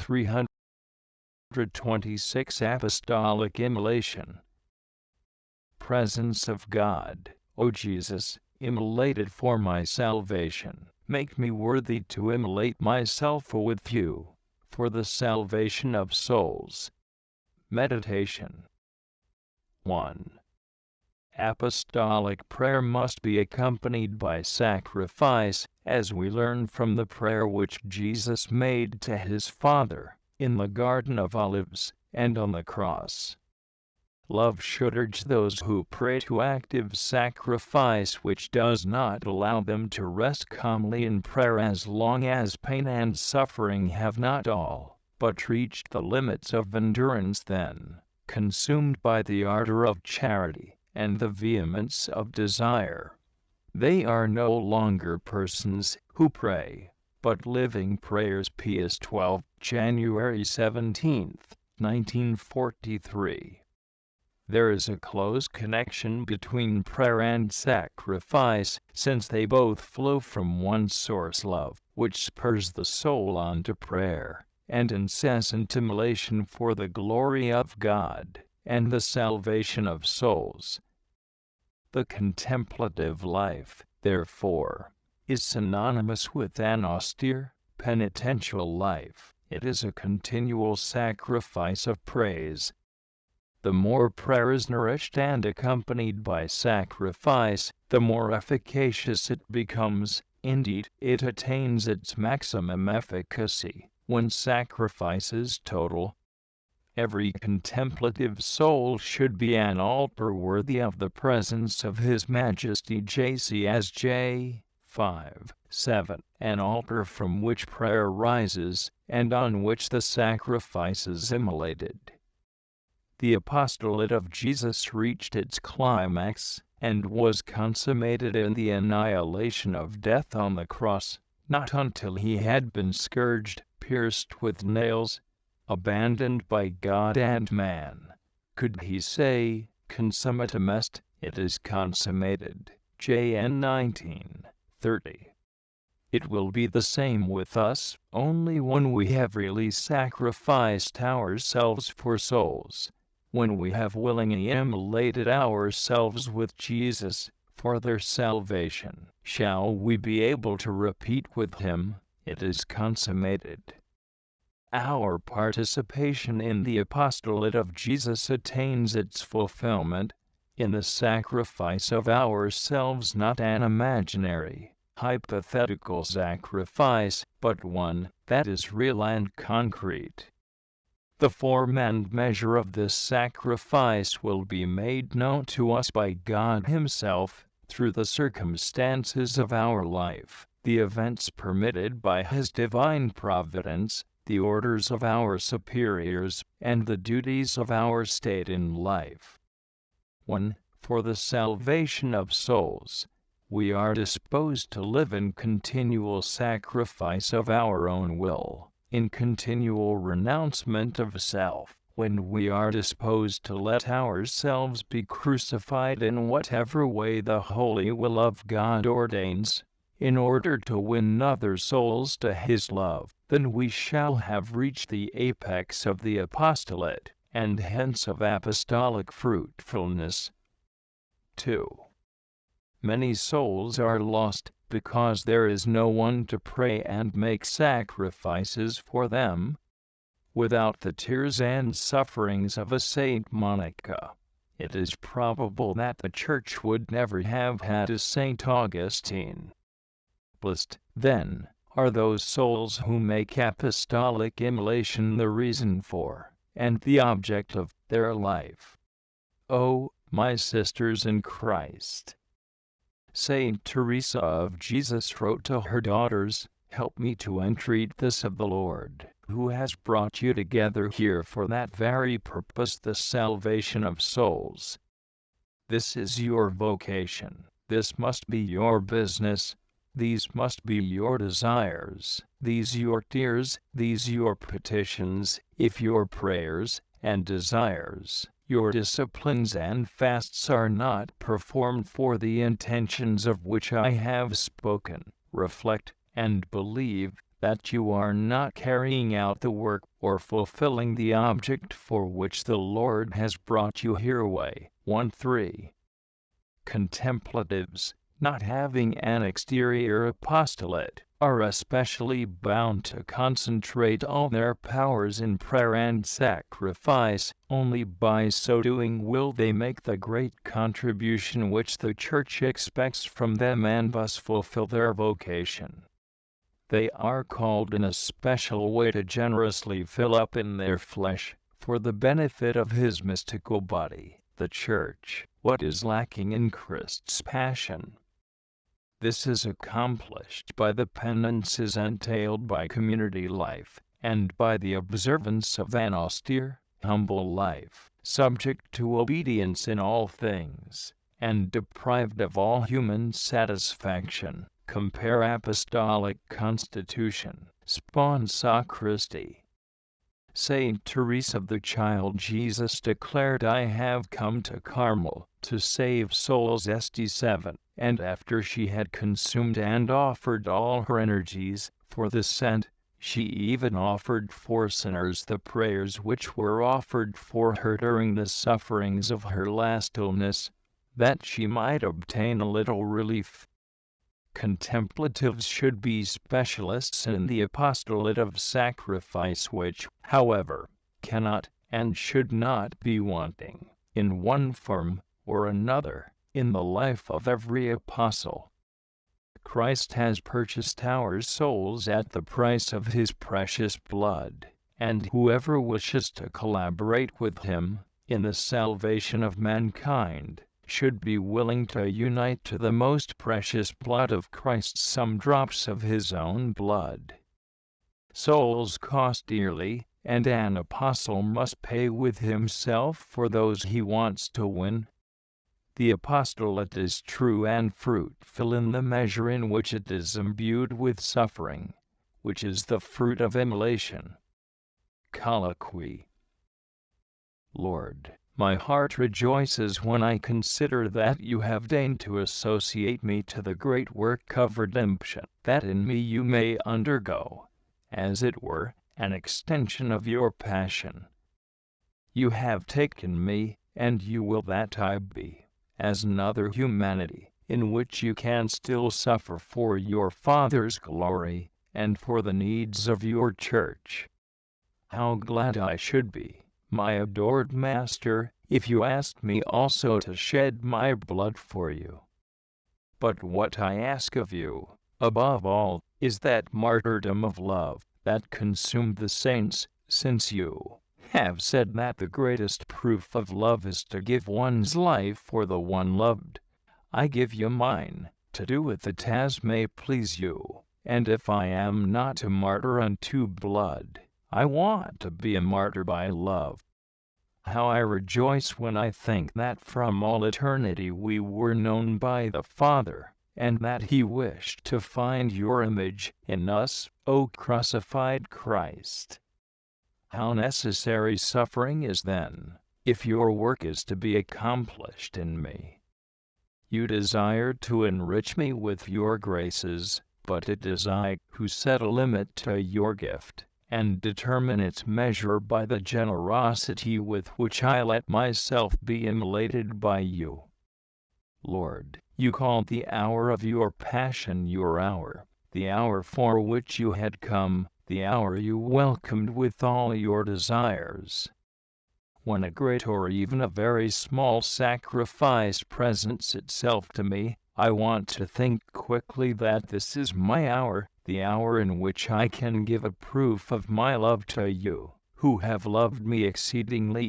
326 Apostolic Immolation. Presence of God, O Jesus, immolated for my salvation, make me worthy to immolate myself with you, for the salvation of souls. Meditation 1. Apostolic prayer must be accompanied by sacrifice, as we learn from the prayer which Jesus made to his Father, in the Garden of Olives, and on the cross. Love should urge those who pray to active sacrifice, which does not allow them to rest calmly in prayer as long as pain and suffering have not all but reached the limits of endurance. Then, consumed by the ardor of charity and the vehemence of desire, they are no longer persons who pray, but living prayers. Pius 12, January 17, 1943. There is a close connection between prayer and sacrifice, since they both flow from one source: love, which spurs the soul on to prayer, and incessant immolation for the glory of God and the salvation of souls. The contemplative life, therefore, is synonymous with an austere, penitential life. It is a continual sacrifice of praise. The more prayer is nourished and accompanied by sacrifice, the more efficacious it becomes. Indeed, it attains its maximum efficacy when sacrifice is total. Every contemplative soul should be an altar worthy of the presence of His Majesty. JCSJ 5:7. An altar from which prayer rises, and on which the sacrifice is immolated. The apostolate of Jesus reached its climax, and was consummated in the annihilation of death on the cross. Not until he had been scourged, pierced with nails, abandoned by God and man, could he say, "Consummatum est," it is consummated. JN 19:30. It will be the same with us, only when we have really sacrificed ourselves for souls, when we have willingly immolated ourselves with Jesus for their salvation, shall we be able to repeat with him, "It is consummated." Our participation in the apostolate of Jesus attains its fulfillment in the sacrifice of ourselves, not an imaginary, hypothetical sacrifice, but one that is real and concrete. The form and measure of this sacrifice will be made known to us by God Himself, through the circumstances of our life, the events permitted by His divine providence, the orders of our superiors, and the duties of our state in life. 1. For the salvation of souls, we are disposed to live in continual sacrifice of our own will, in continual renouncement of self, when we are disposed to let ourselves be crucified in whatever way the holy will of God ordains, in order to win other souls to His love, then we shall have reached the apex of the apostolate, and hence of apostolic fruitfulness. 2. Many souls are lost, because there is no one to pray and make sacrifices for them. Without the tears and sufferings of a Saint Monica, it is probable that the Church would never have had a Saint Augustine. Blessed, then, are those souls who make apostolic immolation the reason for, and the object of, their life. Oh, my sisters in Christ! Saint Teresa of Jesus wrote to her daughters, "Help me to entreat this of the Lord, who has brought you together here for that very purpose, the salvation of souls." This is your vocation, this must be your business, these must be your desires, these your tears, these your petitions, if your prayers and desires, your disciplines and fasts are not performed for the intentions of which I have spoken. Reflect, and believe, that you are not carrying out the work or fulfilling the object for which the Lord has brought you hereway. 1:3. Contemplatives, not having an exterior apostolate, are especially bound to concentrate all their powers in prayer and sacrifice. Only by so doing will they make the great contribution which the Church expects from them and thus fulfill their vocation. They are called in a special way to generously fill up in their flesh, for the benefit of His mystical body, the Church, what is lacking in Christ's passion. This is accomplished by the penances entailed by community life, and by the observance of an austere, humble life, subject to obedience in all things, and deprived of all human satisfaction. Compare Apostolic Constitution, Sponsa Christi. Saint Teresa of the Child Jesus declared, "I have come to Carmel to save souls." St. 7. And after she had consumed and offered all her energies for the saint, she even offered for sinners the prayers which were offered for her during the sufferings of her last illness, that she might obtain a little relief. Contemplatives should be specialists in the apostolate of sacrifice, which, however, cannot and should not be wanting, in one form or another, in the life of every apostle. Christ has purchased our souls at the price of His precious blood, and whoever wishes to collaborate with Him in the salvation of mankind should be willing to unite to the most precious blood of Christ some drops of His own blood. Souls cost dearly, and an apostle must pay with himself for those he wants to win. The apostolate is true and fruitful in the measure in which it is imbued with suffering, which is the fruit of immolation. Colloquy. Lord, my heart rejoices when I consider that you have deigned to associate me to the great work of redemption, that in me you may undergo, as it were, an extension of your passion. You have taken me, and you will that I be, as another humanity, in which you can still suffer for your Father's glory, and for the needs of your Church. How glad I should be, my adored Master, if you asked me also to shed my blood for you. But what I ask of you, above all, is that martyrdom of love that consumed the saints, since you have said that the greatest proof of love is to give one's life for the one loved. I give you mine, to do with it as may please you, and if I am not a martyr unto blood, I want to be a martyr by love. How I rejoice when I think that from all eternity we were known by the Father, and that He wished to find your image in us, O crucified Christ. How necessary suffering is then, if your work is to be accomplished in me. You desire to enrich me with your graces, but it is I who set a limit to your gift, and determine its measure by the generosity with which I let myself be immolated by you. Lord, you called the hour of your passion your hour, the hour for which you had come, the hour you welcomed with all your desires. When a great or even a very small sacrifice presents itself to me, I want to think quickly that this is my hour, the hour in which I can give a proof of my love to you, who have loved me exceedingly.